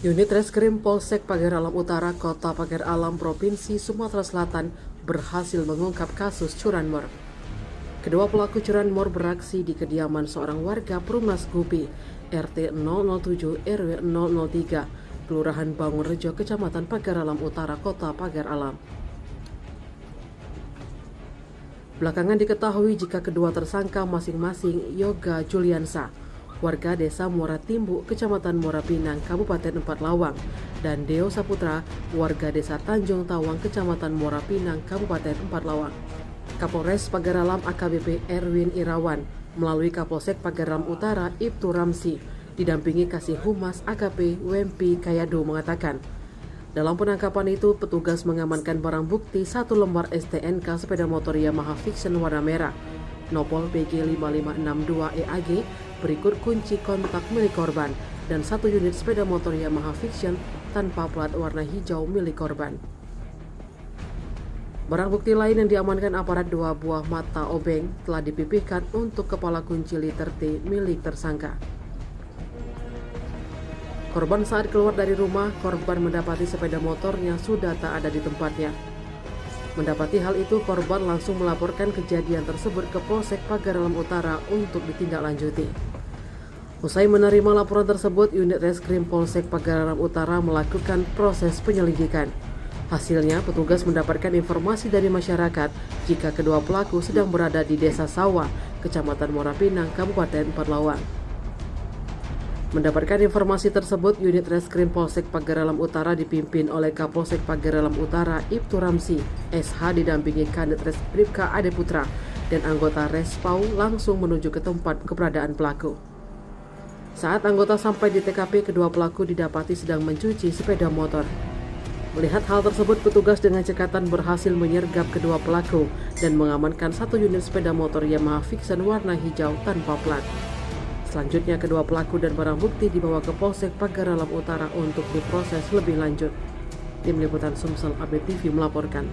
Unit Reskrim Polsek Pagar Alam Utara, Kota Pagar Alam, Provinsi Sumatera Selatan berhasil mengungkap kasus curanmor. Kedua pelaku curanmor beraksi di kediaman seorang warga Perumnas Gupi, RT 007 RW 003, Kelurahan Bangunrejo, Kecamatan Pagar Alam Utara, Kota Pagar Alam. Belakangan diketahui jika kedua tersangka masing-masing Yoga Juliansa, warga desa Muara Timbu, Kecamatan Muara Pinang, Kabupaten Empat Lawang, dan Deo Saputra, warga desa Tanjung Tawang, Kecamatan Muara Pinang, Kabupaten Empat Lawang. Kapolres Pagar Alam AKBP Erwin Irawan melalui Kapolsek Pagar Alam Utara Ibtu Ramsi didampingi Kasih Humas AKP Wempi Kayado mengatakan, dalam penangkapan itu petugas mengamankan barang bukti 1 lembar STNK sepeda motor Yamaha Vision warna merah, Nopol BG 5562 EAG, berikut kunci kontak milik korban, dan 1 unit sepeda motor Yamaha Vision tanpa plat warna hijau milik korban. Barang bukti lain yang diamankan aparat 2 buah mata obeng telah dipipihkan untuk kepala kunci liter T milik tersangka. Korban saat keluar dari rumah, korban mendapati sepeda motornya sudah tak ada di tempatnya. Mendapati hal itu, korban langsung melaporkan kejadian tersebut ke Polsek Pagar Alam Utara untuk ditindaklanjuti. Usai menerima laporan tersebut, unit Reskrim Polsek Pagar Alam Utara melakukan proses penyelidikan. Hasilnya, petugas mendapatkan informasi dari masyarakat jika kedua pelaku sedang berada di Desa Sawah, Kecamatan Muara Pinang, Kabupaten Empat Lawang. Mendapatkan informasi tersebut, unit Reskrim Polsek Pagar Alam Utara dipimpin oleh Kapolsek Pagar Alam Utara Ibtu Ramsi, SH didampingi Kanit Reskrimka Ade Putra, dan anggota Respau langsung menuju ke tempat keberadaan pelaku. Saat anggota sampai di TKP, kedua pelaku didapati sedang mencuci sepeda motor. Melihat hal tersebut, petugas dengan cekatan berhasil menyergap kedua pelaku dan mengamankan 1 unit sepeda motor Yamaha Vision warna hijau tanpa plat. Selanjutnya, kedua pelaku dan barang bukti dibawa ke Polsek Pagar Alam Utara untuk diproses lebih lanjut. Tim Liputan Sumsel Update TV melaporkan.